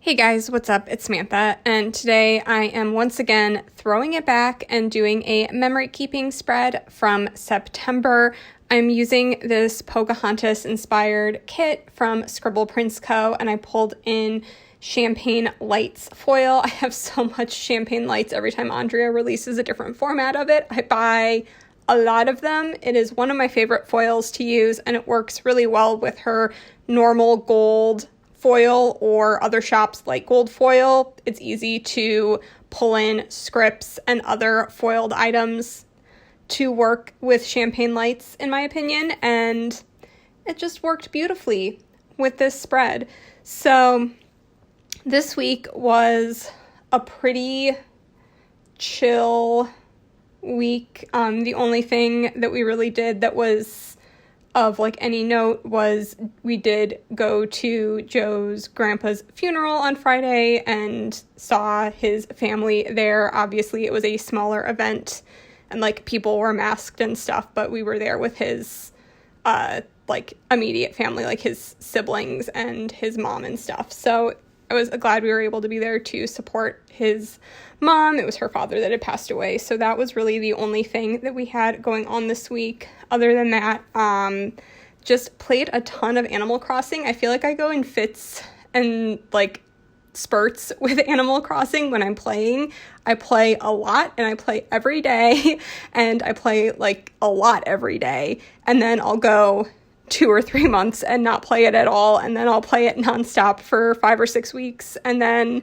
Hey guys, what's up? It's Samantha, and today I am once again throwing it back and doing a memory keeping spread from September. I'm using this Pocahontas-inspired kit from Scribble Prints Co., and I pulled in Champagne Lights foil. I have so much Champagne Lights. Every time Andrea releases a different format of it, I buy a lot of them. It is one of my favorite foils to use, and it works really well with her normal gold foil or other shops like gold foil. It's easy to pull in scripts and other foiled items to work with Champagne Lights, in my opinion, and it just worked beautifully with this spread. So this week was a pretty chill week. The only thing that we really did that was of like any note was we did go to Joe's grandpa's funeral on Friday and saw his family there. Obviously it was a smaller event and like people were masked and stuff, but we were there with his like immediate family, like his siblings and his mom and stuff. So I was glad we were able to be there to support his mom. It was her father that had passed away. So that was really the only thing that we had going on this week. Other than that, just played a ton of Animal Crossing. I feel like I go in fits and like spurts with Animal Crossing when I'm playing. I play a lot and I play every day and I play like a lot every day. And then I'll go 2 or 3 months and not play it at all, and then I'll play it nonstop for 5 or 6 weeks, and then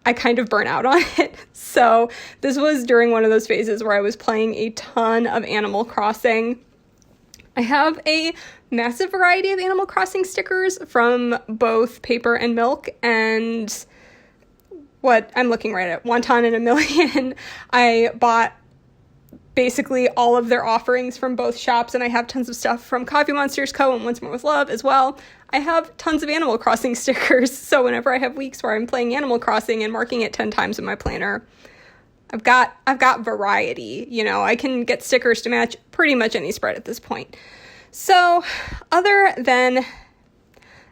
I kind of burn out on it. So this was during one of those phases where I was playing a ton of Animal Crossing. I have a massive variety of Animal Crossing stickers from both paper and milk, and what I'm looking right at, Wonton and a Million. I bought basically all of their offerings from both shops, and I have tons of stuff from Coffee Monsters Co. and Once More with Love as well. I have tons of Animal Crossing stickers, so whenever I have weeks where I'm playing Animal Crossing and marking it 10 times in my planner, I've got variety. You know, I can get stickers to match pretty much any spread at this point. So other than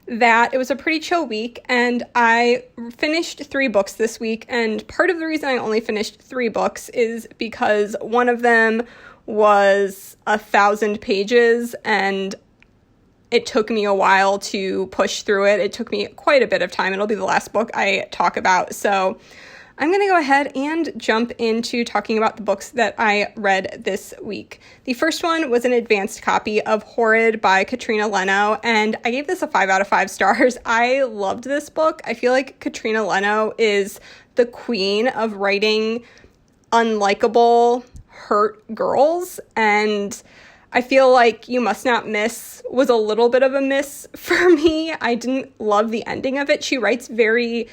that, it was a pretty chill week, and I finished 3 books this week, and part of the reason I only finished 3 books is because one of them was 1,000 pages, and it took me a while to push through it. It took me quite a bit of time. It'll be the last book I talk about, so I'm going to go ahead and jump into talking about the books that I read this week. The first one was an advanced copy of Horrid by Katrina Leno, and I gave this a 5 out of 5 stars. I loved this book. I feel like Katrina Leno is the queen of writing unlikable, hurt girls, and I feel like You Must Not Miss was a little bit of a miss for me. I didn't love the ending of it. She writes very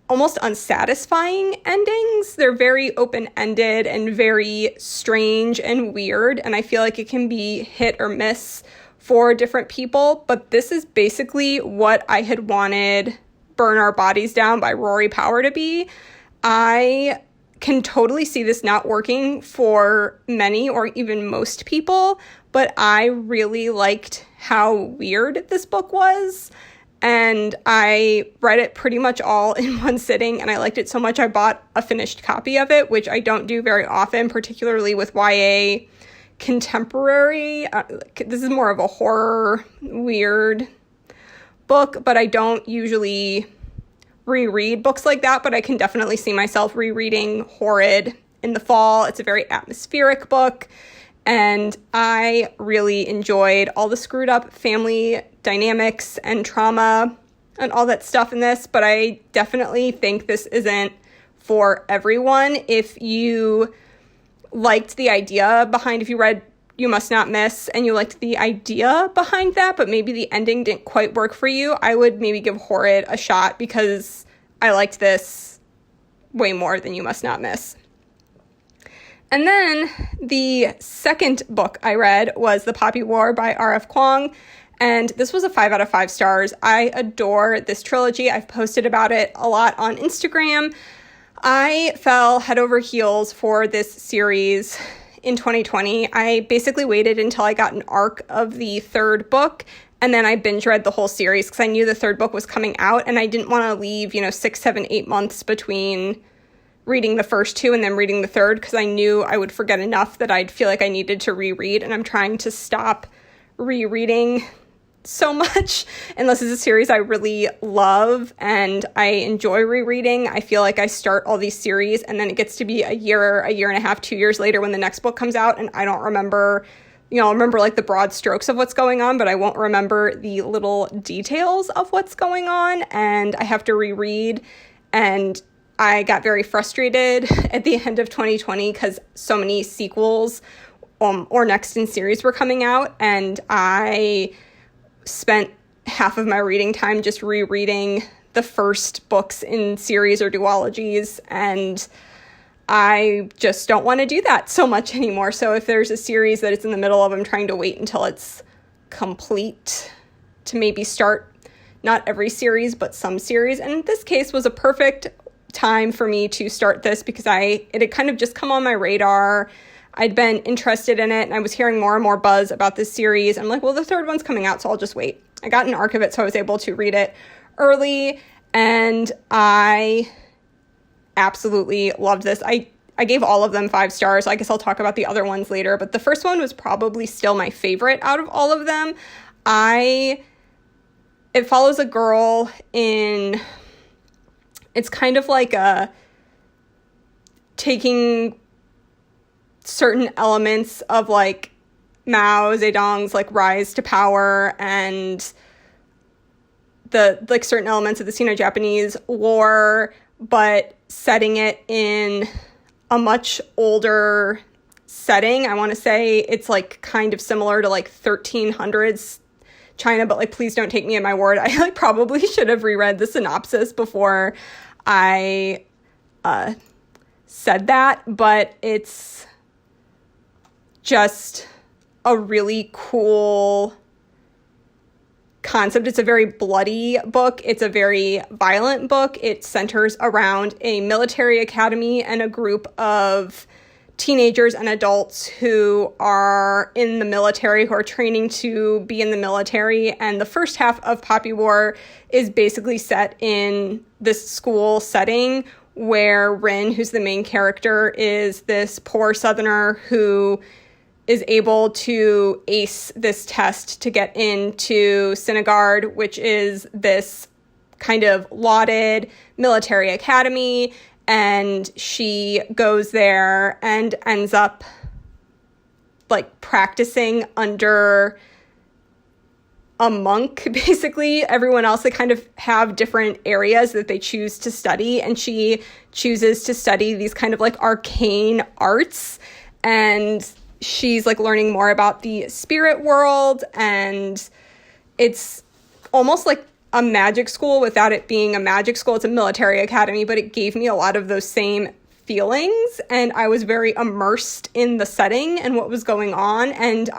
almost unsatisfying endings. They're very open-ended and very strange and weird, and I feel like it can be hit or miss for different people, but this is basically what I had wanted Burn Our Bodies Down by Rory Power to be. I can totally see this not working for many or even most people, but I really liked how weird this book was. And I read it pretty much all in one sitting, and I liked it so much I bought a finished copy of it, which I don't do very often, particularly with YA contemporary. This is more of a horror, weird book, but I don't usually reread books like that, but I can definitely see myself rereading Horrid in the fall. It's a very atmospheric book, and I really enjoyed all the screwed up family dynamics and trauma and all that stuff in this, but I definitely think this isn't for everyone. If you liked the idea behind, if you read You Must Not Miss and you liked the idea behind that, but maybe the ending didn't quite work for you, I would maybe give Horrid a shot, because I liked this way more than You Must Not Miss. And then the second book I read was The Poppy War by R.F. Kuang, and this was a 5 out of 5 stars. I adore this trilogy. I've posted about it a lot on Instagram. I fell head over heels for this series in 2020. I basically waited until I got an arc of the third book, And then I binge read the whole series because I knew the third book was coming out, and I didn't want to leave, 6, 7, 8 months between reading the first two and then reading the third, because I knew I would forget enough that I'd feel like I needed to reread. And I'm trying to stop rereading so much unless it's a series I really love and I enjoy rereading. I feel like I start all these series and then it gets to be a year and a half, 2 years later when the next book comes out, and I don't remember, I'll remember like the broad strokes of what's going on, but I won't remember the little details of what's going on, and I have to reread. And I got very frustrated at the end of 2020 because so many sequels or next in series were coming out, and I spent half of my reading time just rereading the first books in series or duologies, and I just don't want to do that so much anymore. So if there's a series that it's in the middle of, I'm trying to wait until it's complete to maybe start not every series, but some series. And this case was a perfect time for me to start this because it had kind of just come on my radar. I'd been interested in it, and I was hearing more and more buzz about this series. I'm like, well, the third one's coming out, so I'll just wait. I got an arc of it, so I was able to read it early, and I absolutely loved this. I gave all of them 5 stars. I guess I'll talk about the other ones later, but the first one was probably still my favorite out of all of them. It follows a girl it's kind of like taking certain elements of like Mao Zedong's like rise to power and the like certain elements of the Sino-Japanese War, but setting it in a much older setting. I want to say it's like kind of similar to like 1300s China, but like please don't take me at my word. I like probably should have reread the synopsis before I said that, but it's just a really cool concept. It's a very bloody book. It's a very violent book. It centers around a military academy and a group of teenagers and adults who are in the military, who are training to be in the military. And the first half of Poppy War is basically set in this school setting where Rin, who's the main character, is this poor Southerner who is able to ace this test to get into Sinigard, which is this kind of lauded military academy. And she goes there and ends up like practicing under a monk, basically. Everyone else, they kind of have different areas that they choose to study, and she chooses to study these kind of like arcane arts, and she's like learning more about the spirit world, and it's almost like a magic school without it being a magic school. It's a military academy, but it gave me a lot of those same feelings, and I was very immersed in the setting and what was going on. And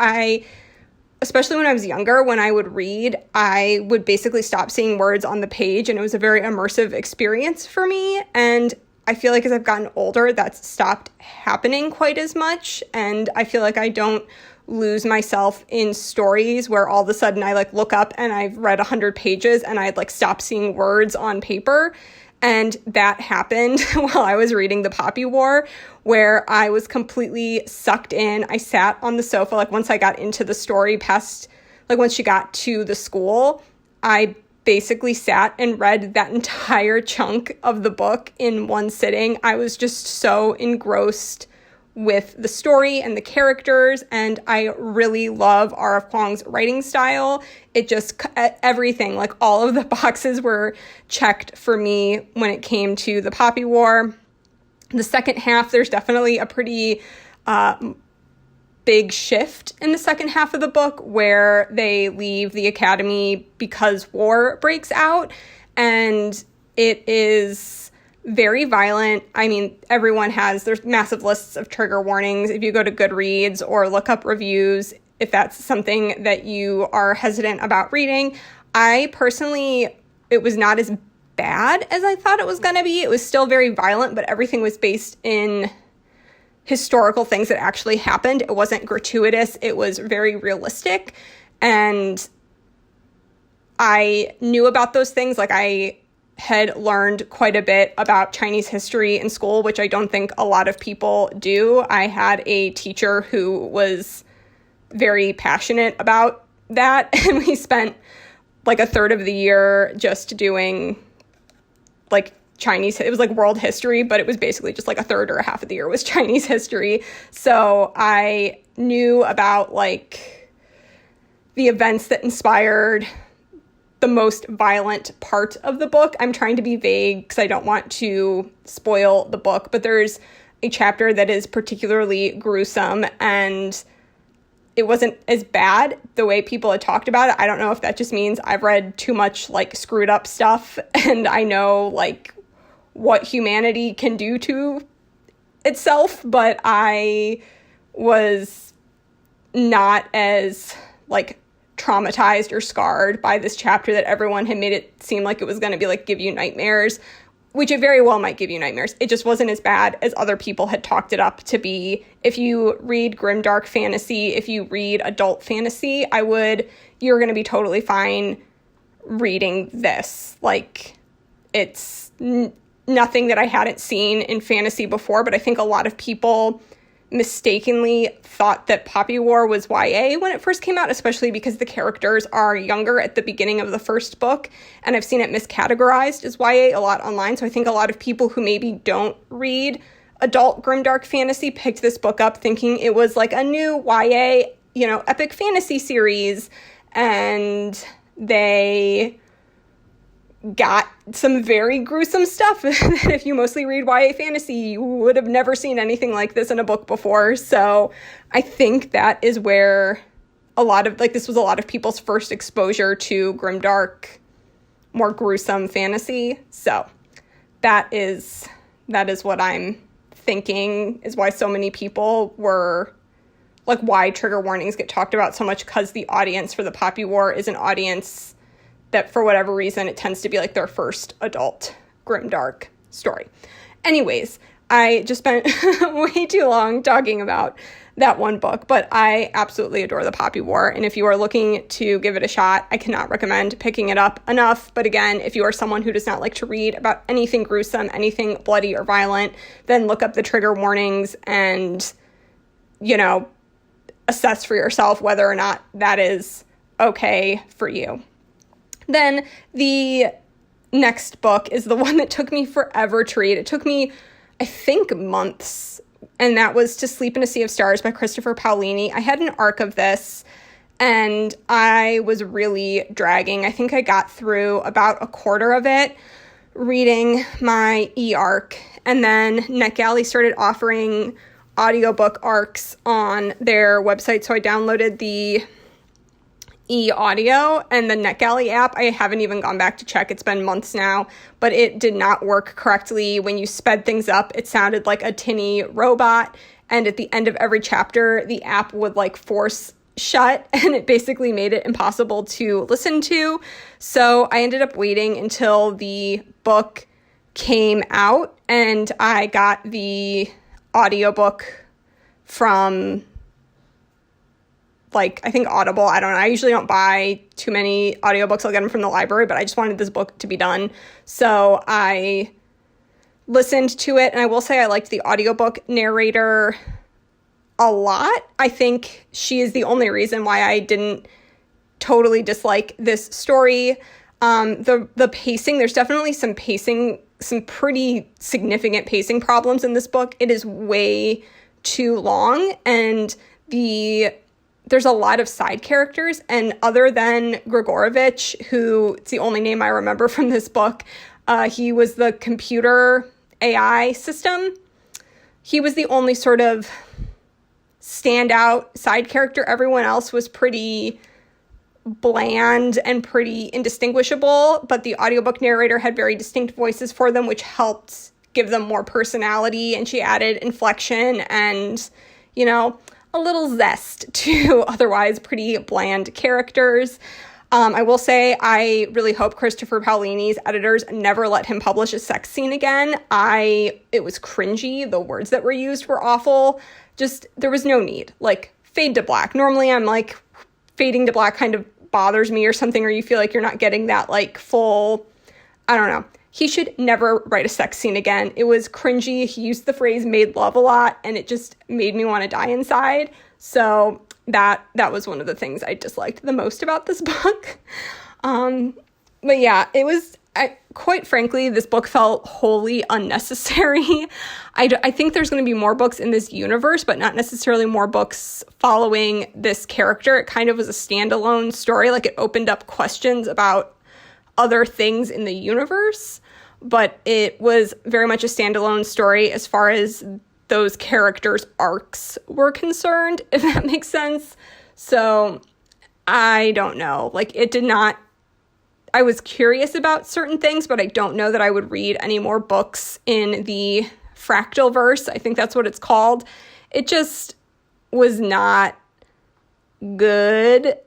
especially when I was younger, when I would read, I would basically stop seeing words on the page, and it was a very immersive experience for me. And I feel like as I've gotten older, that's stopped happening quite as much, and I feel like I don't lose myself in stories where all of a sudden I like look up and I've read 100 pages and I'd like stop seeing words on paper. And that happened while I was reading The Poppy War, where I was completely sucked in. I sat on the sofa, like once I got into the story once she got to the school, I basically sat and read that entire chunk of the book in one sitting. I was just so engrossed with the story and the characters, and I really love R.F. Kuang's writing style. It just, everything, like all of the boxes were checked for me when it came to The Poppy War. The second half, there's definitely a pretty big shift in the second half of the book where they leave the academy because war breaks out, and it is very violent. I mean, there's massive lists of trigger warnings if you go to Goodreads or look up reviews if that's something that you are hesitant about reading. I personally, it was not as bad as I thought it was going to be. It was still very violent, but everything was based in historical things that actually happened. It wasn't gratuitous. It was very realistic. And I knew about those things. Like, I had learned quite a bit about Chinese history in school, which I don't think a lot of people do. I had a teacher who was very passionate about that, and we spent like a third of the year just doing like Chinese, it was like world history, but it was basically just like a third or a half of the year was Chinese history. So I knew about like the events that inspired the most violent part of the book. I'm trying to be vague because I don't want to spoil the book, but there's a chapter that is particularly gruesome, and it wasn't as bad the way people had talked about it. I don't know if that just means I've read too much like screwed up stuff and I know like what humanity can do to itself, but I was not as like traumatized or scarred by this chapter that everyone had made it seem like it was going to be like give you nightmares, which it very well might give you nightmares. It just wasn't as bad as other people had talked it up to be. If you read grimdark fantasy, if you read adult fantasy, you're going to be totally fine reading this. Like, it's nothing that I hadn't seen in fantasy before, but I think a lot of people mistakenly thought that Poppy War was YA when it first came out, especially because the characters are younger at the beginning of the first book, and I've seen it miscategorized as YA a lot online. So I think a lot of people who maybe don't read adult grimdark fantasy picked this book up thinking it was like a new YA, epic fantasy series, and they got some very gruesome stuff that if you mostly read YA fantasy, you would have never seen anything like this in a book before. So I think that is where this was a lot of people's first exposure to grimdark, more gruesome fantasy. So that is what I'm thinking is why so many people were like, why trigger warnings get talked about so much, because the audience for the Poppy War is an audience that for whatever reason, it tends to be like their first adult grimdark story. Anyways, I just spent way too long talking about that one book, but I absolutely adore the Poppy War. And if you are looking to give it a shot, I cannot recommend picking it up enough. But again, if you are someone who does not like to read about anything gruesome, anything bloody or violent, then look up the trigger warnings and, assess for yourself whether or not that is okay for you. Then the next book is the one that took me forever to read. It took me, I think, months, and that was To Sleep in a Sea of Stars by Christopher Paolini. I had an arc of this, and I was really dragging. I think I got through about a quarter of it reading my e-arc, and then NetGalley started offering audiobook arcs on their website, so I downloaded the e-audio and the NetGalley app. I haven't even gone back to check. It's been months now, but it did not work correctly. When you sped things up, it sounded like a tinny robot, and at the end of every chapter, the app would like force shut, and it basically made it impossible to listen to. So I ended up waiting until the book came out, and I got the audiobook from I think Audible. I don't know. I usually don't buy too many audiobooks. I'll get them from the library, but I just wanted this book to be done. So I listened to it, and I will say I liked the audiobook narrator a lot. I think she is the only reason why I didn't totally dislike this story. The pacing, there's definitely some pretty significant pacing problems in this book. It is way too long, and there's a lot of side characters, and other than Grigorovich, who it's the only name I remember from this book, he was the computer AI system. He was the only sort of standout side character. Everyone else was pretty bland and pretty indistinguishable, but the audiobook narrator had very distinct voices for them, which helped give them more personality, and she added inflection and, a little zest to otherwise pretty bland characters. I will say I really hope Christopher Paolini's editors never let him publish a sex scene again. It was cringy. The words that were used were awful. Just, there was no need. Like, fade to black. Normally I'm like, fading to black kind of bothers me or something, or you feel like you're not getting that like full, I don't know. He should never write a sex scene again. It was cringy. He used the phrase made love a lot, and it just made me want to die inside. So that was one of the things I disliked the most about this book. But yeah, it was, quite frankly, this book felt wholly unnecessary. I think there's going to be more books in this universe, but not necessarily more books following this character. It kind of was a standalone story. Like, it opened up questions about other things in the universe, but it was very much a standalone story as far as those characters' arcs were concerned, if that makes sense. So I don't know. Like, it did not, I was curious about certain things, but I don't know that I would read any more books in the fractal verse. I think that's what it's called. It just was not good.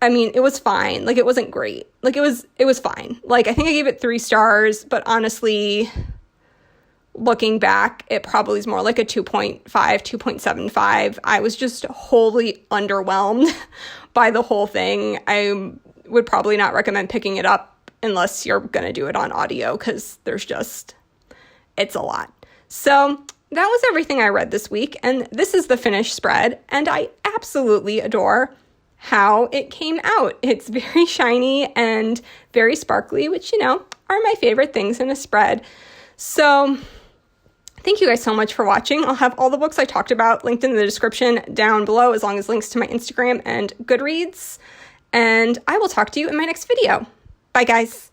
I mean, it was fine. Like, it wasn't great. Like, it was fine. Like, I think I gave it 3 stars, but honestly, looking back, it probably is more like a 2.5, 2.75. I was just wholly underwhelmed by the whole thing. I would probably not recommend picking it up unless you're going to do it on audio, because it's a lot. So that was everything I read this week, and this is the finished spread, and I absolutely adore how it came out. It's very shiny and very sparkly, which, are my favorite things in a spread. So thank you guys so much for watching. I'll have all the books I talked about linked in the description down below, as long as links to my Instagram and Goodreads. And I will talk to you in my next video. Bye, guys.